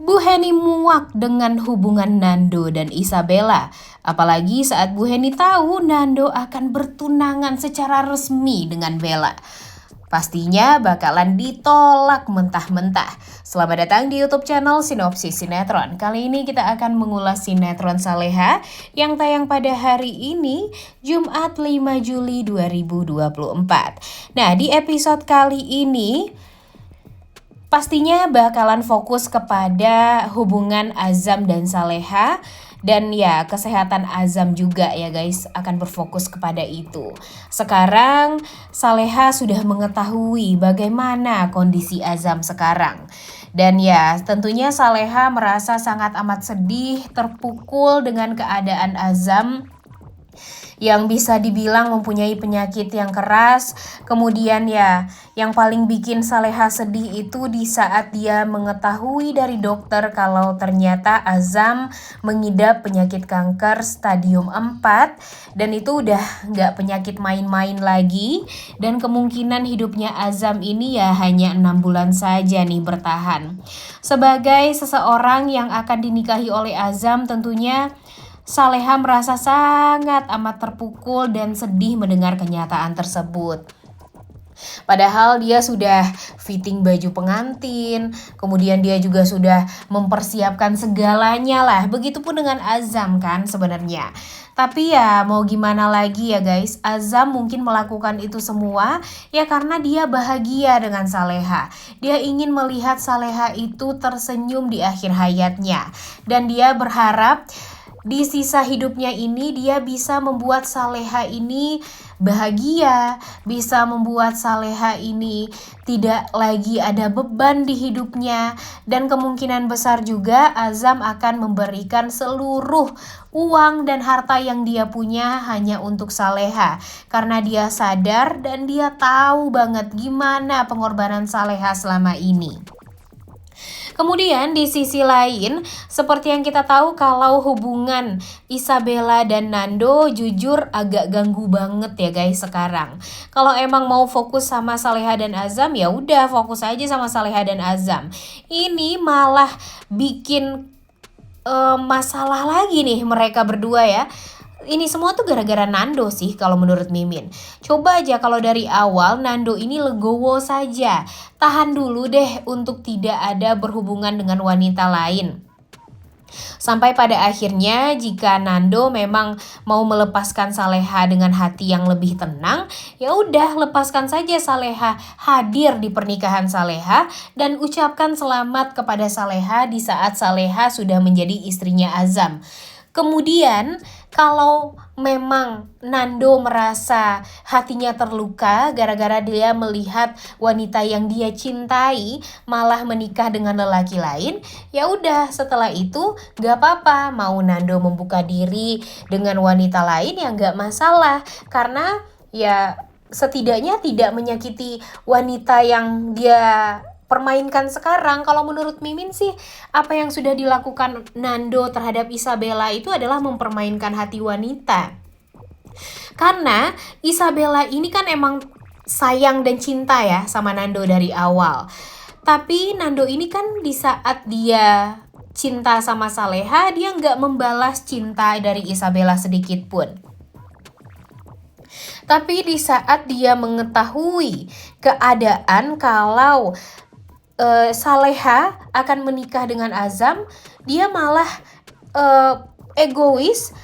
Bu Heni muak dengan hubungan Nando dan Isabella. Apalagi saat Bu Heni tahu Nando akan bertunangan secara resmi dengan Bella. Pastinya bakalan ditolak mentah-mentah. Selamat datang di YouTube channel Sinopsis Sinetron. Kali ini kita akan mengulas sinetron Saleha yang tayang pada hari ini, Jumat 5 Juli 2024. Nah, di episode kali ini pastinya bakalan fokus kepada hubungan Azam dan Saleha. Dan ya, kesehatan Azam juga ya guys, akan berfokus kepada itu. Sekarang Saleha sudah mengetahui bagaimana kondisi Azam sekarang. Dan ya, tentunya Saleha merasa sangat amat sedih, terpukul dengan keadaan Azam yang bisa dibilang mempunyai penyakit yang keras. Kemudian ya, yang paling bikin Saleha sedih itu di saat dia mengetahui dari dokter kalau ternyata Azam mengidap penyakit kanker stadium 4 dan itu udah nggak penyakit main-main lagi, dan kemungkinan hidupnya Azam ini ya hanya 6 bulan saja nih bertahan. Sebagai seseorang yang akan dinikahi oleh Azam, tentunya Saleha merasa sangat amat terpukul dan sedih mendengar kenyataan tersebut. Padahal dia sudah fitting baju pengantin, kemudian dia juga sudah mempersiapkan segalanya lah. Begitupun dengan Azam kan sebenarnya. Tapi ya mau gimana lagi ya guys, Azam mungkin melakukan itu semua ya karena dia bahagia dengan Saleha. Dia ingin melihat Saleha itu tersenyum di akhir hayatnya. Dan dia berharap di sisa hidupnya ini dia bisa membuat Saleha ini bahagia, bisa membuat Saleha ini tidak lagi ada beban di hidupnya, dan kemungkinan besar juga Azam akan memberikan seluruh uang dan harta yang dia punya hanya untuk Saleha, karena dia sadar dan dia tahu banget gimana pengorbanan Saleha selama ini. Kemudian di sisi lain, seperti yang kita tahu kalau hubungan Isabella dan Nando jujur agak ganggu banget ya guys sekarang. Kalau emang mau fokus sama Saleha dan Azam, ya udah fokus aja sama Saleha dan Azam. Ini malah bikin masalah lagi nih mereka berdua ya. Ini semua tuh gara-gara Nando sih kalau menurut Mimin. Coba aja kalau dari awal Nando ini legowo saja. Tahan dulu deh untuk tidak ada berhubungan dengan wanita lain. Sampai pada akhirnya jika Nando memang mau melepaskan Saleha dengan hati yang lebih tenang, ya udah lepaskan saja Saleha, hadir di pernikahan Saleha dan ucapkan selamat kepada Saleha di saat Saleha sudah menjadi istrinya Azam. Kemudian kalau memang Nando merasa hatinya terluka gara-gara dia melihat wanita yang dia cintai malah menikah dengan lelaki lain, ya udah setelah itu gak apa-apa mau Nando membuka diri dengan wanita lain ya gak masalah, karena ya setidaknya tidak menyakiti wanita yang dia permainkan sekarang. Kalau menurut Mimin sih, apa yang sudah dilakukan Nando terhadap Isabella itu adalah mempermainkan hati wanita. Karena Isabella ini kan emang sayang dan cinta ya sama Nando dari awal. Tapi Nando ini kan di saat dia cinta sama Saleha, dia nggak membalas cinta dari Isabella sedikit pun. Tapi di saat dia mengetahui keadaan kalau Saleha akan menikah dengan Azam, dia malah egois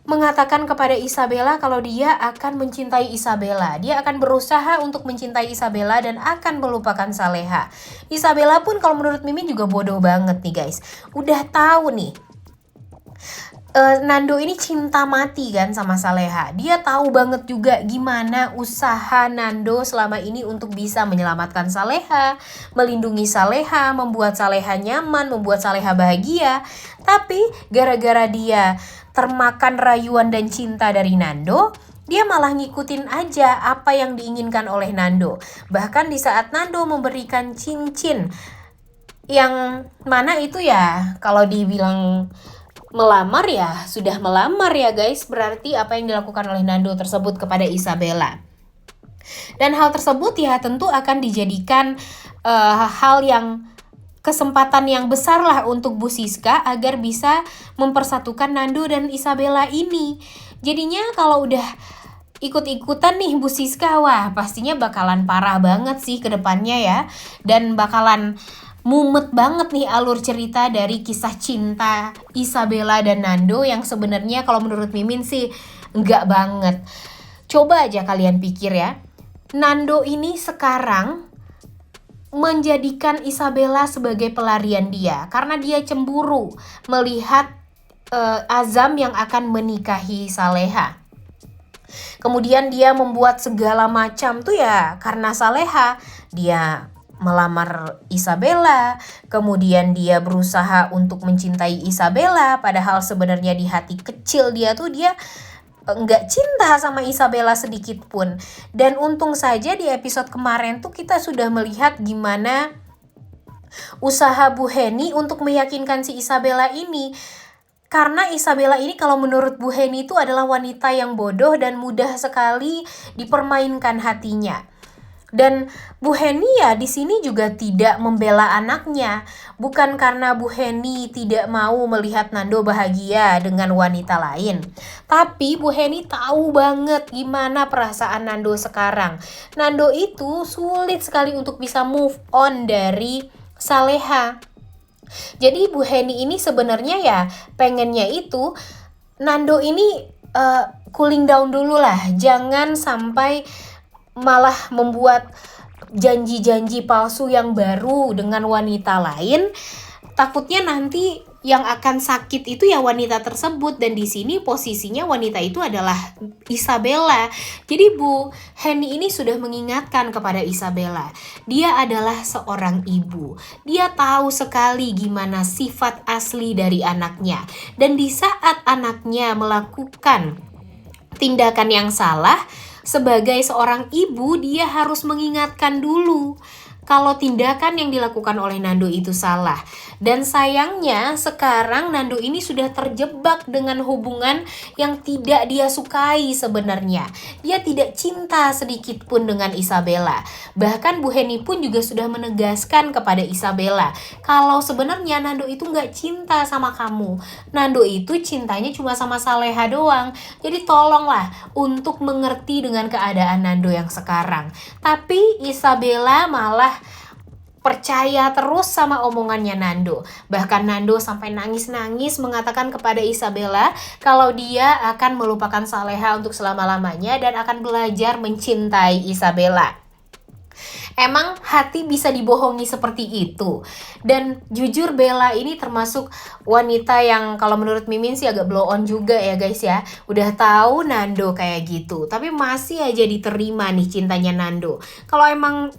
mengatakan kepada Isabella kalau dia akan mencintai Isabella. Dia akan berusaha untuk mencintai Isabella dan akan melupakan Saleha. Isabella pun kalau menurut Mimin juga bodoh banget nih guys. Udah tahu nih Nando ini cinta mati kan sama Saleha. Dia tahu banget juga gimana usaha Nando selama ini untuk bisa menyelamatkan Saleha, melindungi Saleha, membuat Saleha nyaman, membuat Saleha bahagia. Tapi gara-gara dia termakan rayuan dan cinta dari Nando, dia malah ngikutin aja apa yang diinginkan oleh Nando. Bahkan di saat Nando memberikan cincin yang mana itu ya kalau dibilang melamar ya sudah melamar ya guys, berarti apa yang dilakukan oleh Nando tersebut kepada Isabella. Dan hal tersebut ya tentu akan dijadikan hal yang kesempatan yang besar lah untuk Bu Siska agar bisa mempersatukan Nando dan Isabella ini. Jadinya kalau udah ikut-ikutan nih Bu Siska, wah pastinya bakalan parah banget sih ke depannya ya. Dan bakalan mumet banget nih alur cerita dari kisah cinta Isabella dan Nando yang sebenarnya kalau menurut Mimin sih enggak banget. Coba aja kalian pikir ya, Nando ini sekarang menjadikan Isabella sebagai pelarian dia karena dia cemburu melihat Azam yang akan menikahi Saleha. Kemudian dia membuat segala macam tuh ya karena Saleha. Dia melamar Isabella, kemudian dia berusaha untuk mencintai Isabella, padahal sebenarnya di hati kecil dia nggak cinta sama Isabella sedikit pun. Dan untung saja di episode kemarin tuh kita sudah melihat gimana usaha Bu Heni untuk meyakinkan si Isabella ini. Karena Isabella ini kalau menurut Bu Heni itu adalah wanita yang bodoh dan mudah sekali dipermainkan hatinya. Dan Bu Heni ya di sini juga tidak membela anaknya. Bukan karena Bu Heni tidak mau melihat Nando bahagia dengan wanita lain. Tapi Bu Heni tahu banget gimana perasaan Nando sekarang. Nando itu sulit sekali untuk bisa move on dari Saleha. Jadi Bu Heni ini sebenarnya ya pengennya itu Nando ini cooling down dulu lah. Jangan sampai malah membuat janji-janji palsu yang baru dengan wanita lain. Takutnya nanti yang akan sakit itu ya wanita tersebut, dan di sini posisinya wanita itu adalah Isabella. Jadi Bu Heni ini sudah mengingatkan kepada Isabella, dia adalah seorang ibu. Dia tahu sekali gimana sifat asli dari anaknya, dan di saat anaknya melakukan tindakan yang salah, sebagai seorang ibu dia harus mengingatkan dulu kalau tindakan yang dilakukan oleh Nando itu salah. Dan sayangnya sekarang Nando ini sudah terjebak dengan hubungan yang tidak dia sukai sebenarnya. Dia tidak cinta sedikit pun dengan Isabella. Bahkan Bu Heni pun juga sudah menegaskan kepada Isabella kalau sebenarnya Nando itu gak cinta sama kamu. Nando itu cintanya cuma sama Saleha doang. Jadi tolonglah untuk mengerti dengan keadaan Nando yang sekarang. Tapi Isabella malah percaya terus sama omongannya Nando. Bahkan Nando sampai nangis-nangis mengatakan kepada Isabella kalau dia akan melupakan Saleha untuk selama-lamanya dan akan belajar mencintai Isabella. Emang hati bisa dibohongi seperti itu. Dan jujur Bella ini termasuk wanita yang kalau menurut Mimin sih agak blow on juga ya guys ya. Udah tahu Nando kayak gitu, tapi masih aja diterima nih cintanya Nando. Kalau emang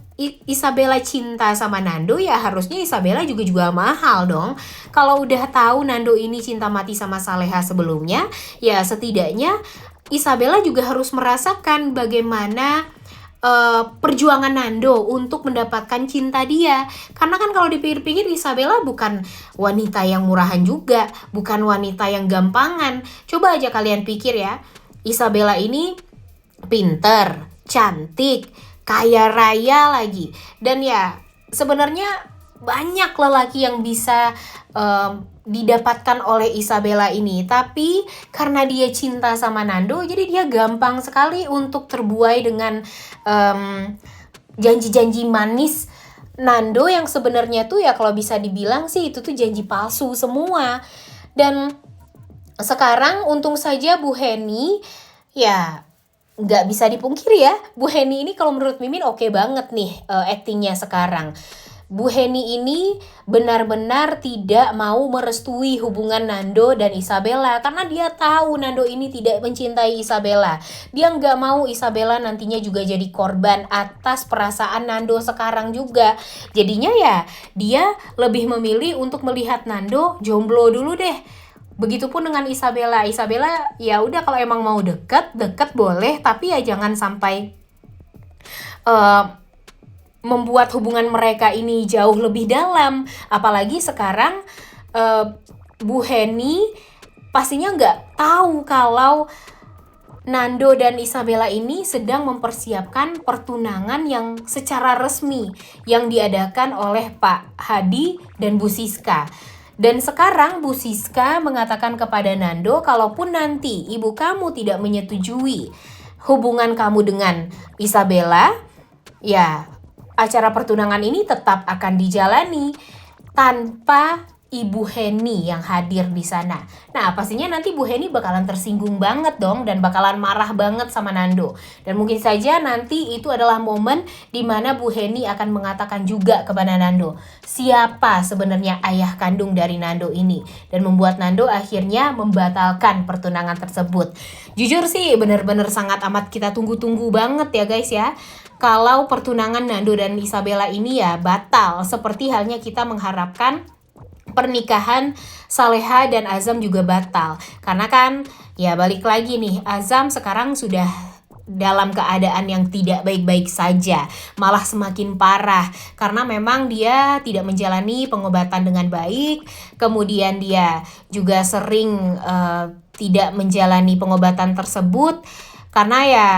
Isabella cinta sama Nando ya harusnya Isabella juga mahal dong. Kalau udah tahu Nando ini cinta mati sama Saleha sebelumnya, ya setidaknya Isabella juga harus merasakan bagaimana perjuangan Nando untuk mendapatkan cinta dia. Karena kan kalau dipikir-pikir Isabella bukan wanita yang murahan juga, bukan wanita yang gampangan. Coba aja kalian pikir ya, Isabella ini pinter, cantik, kaya raya lagi. Dan ya sebenarnya banyak lelaki yang bisa didapatkan oleh Isabella ini. Tapi karena dia cinta sama Nando, jadi dia gampang sekali untuk terbuai dengan janji-janji manis Nando yang sebenarnya tuh ya kalau bisa dibilang sih itu tuh janji palsu semua. Dan sekarang untung saja Bu Heni ya nggak bisa dipungkiri ya, Bu Heni ini kalau menurut Mimin oke banget nih aktingnya sekarang. Bu Heni ini benar-benar tidak mau merestui hubungan Nando dan Isabella karena dia tahu Nando ini tidak mencintai Isabella. Dia nggak mau Isabella nantinya juga jadi korban atas perasaan Nando sekarang juga. Jadinya ya dia lebih memilih untuk melihat Nando jomblo dulu deh. Begitupun dengan Isabella. Isabella ya udah kalau emang mau deket boleh, tapi ya jangan sampai membuat hubungan mereka ini jauh lebih dalam. Apalagi sekarang Bu Heni pastinya nggak tahu kalau Nando dan Isabella ini sedang mempersiapkan pertunangan yang secara resmi yang diadakan oleh Pak Hadi dan Bu Siska. Dan sekarang Bu Siska mengatakan kepada Nando, kalaupun nanti ibu kamu tidak menyetujui hubungan kamu dengan Isabella, ya acara pertunangan ini tetap akan dijalani tanpa Ibu Heni yang hadir di sana. Nah, pastinya nanti Bu Heni bakalan tersinggung banget dong dan bakalan marah banget sama Nando. Dan mungkin saja nanti itu adalah momen di mana Bu Heni akan mengatakan juga kepada Nando, siapa sebenarnya ayah kandung dari Nando ini, dan membuat Nando akhirnya membatalkan pertunangan tersebut. Jujur sih bener-bener sangat amat kita tunggu-tunggu banget ya guys ya. Kalau pertunangan Nando dan Isabella ini ya batal, seperti halnya kita mengharapkan pernikahan Saleha dan Azam juga batal. Karena kan ya balik lagi nih, Azam sekarang sudah dalam keadaan yang tidak baik-baik saja, malah semakin parah karena memang dia tidak menjalani pengobatan dengan baik. Kemudian dia juga sering tidak menjalani pengobatan tersebut karena ya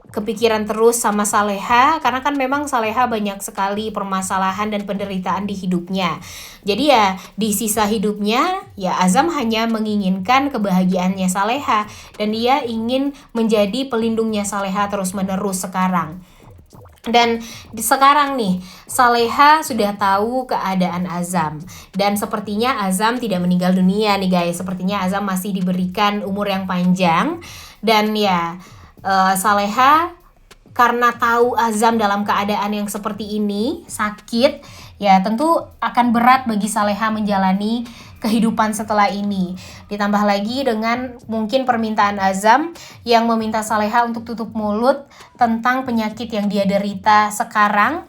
kepikiran terus sama Saleha, karena kan memang Saleha banyak sekali permasalahan dan penderitaan di hidupnya. Jadi ya di sisa hidupnya ya Azam hanya menginginkan kebahagiaannya Saleha, dan dia ingin menjadi pelindungnya Saleha terus-menerus sekarang. Dan sekarang nih Saleha sudah tahu keadaan Azam, dan sepertinya Azam tidak meninggal dunia nih guys. Sepertinya Azam masih diberikan umur yang panjang. Dan ya Saleha karena tahu Azam dalam keadaan yang seperti ini, sakit, ya tentu akan berat bagi Saleha menjalani kehidupan setelah ini. Ditambah lagi dengan mungkin permintaan Azam yang meminta Saleha untuk tutup mulut tentang penyakit yang dia derita sekarang.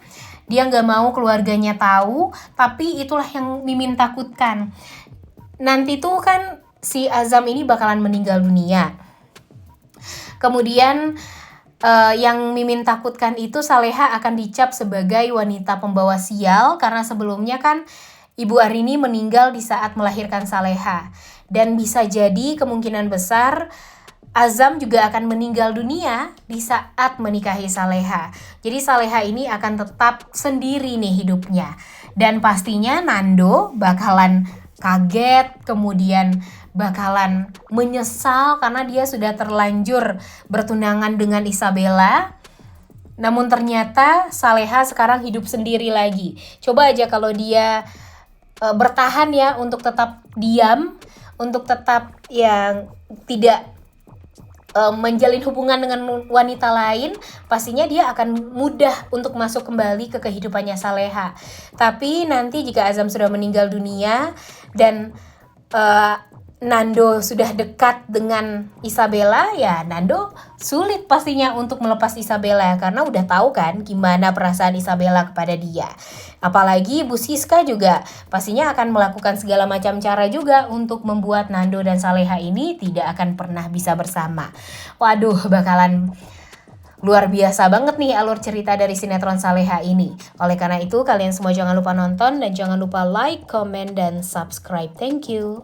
Dia nggak mau keluarganya tahu, tapi itulah yang Mimin takutkan. Nanti tuh kan si Azam ini bakalan meninggal dunia. Kemudian yang Mimin takutkan itu Saleha akan dicap sebagai wanita pembawa sial, karena sebelumnya kan Ibu Arini meninggal di saat melahirkan Saleha. Dan bisa jadi kemungkinan besar Azam juga akan meninggal dunia di saat menikahi Saleha. Jadi Saleha ini akan tetap sendiri nih hidupnya. Dan pastinya Nando bakalan kaget, kemudian bakalan menyesal karena dia sudah terlanjur bertunangan dengan Isabella. Namun ternyata Saleha sekarang hidup sendiri lagi. Coba aja kalau dia bertahan ya untuk tetap diam, untuk tetap yang tidak menjalin hubungan dengan wanita lain, pastinya dia akan mudah untuk masuk kembali ke kehidupannya Saleha. Tapi nanti jika Azam sudah meninggal dunia dan Nando sudah dekat dengan Isabella, ya Nando sulit pastinya untuk melepas Isabella karena udah tahu kan gimana perasaan Isabella kepada dia. Apalagi Bu Siska juga pastinya akan melakukan segala macam cara juga untuk membuat Nando dan Saleha ini tidak akan pernah bisa bersama. Waduh, bakalan luar biasa banget nih alur cerita dari sinetron Saleha ini. Oleh karena itu kalian semua jangan lupa nonton dan jangan lupa like, comment, dan subscribe. Thank you.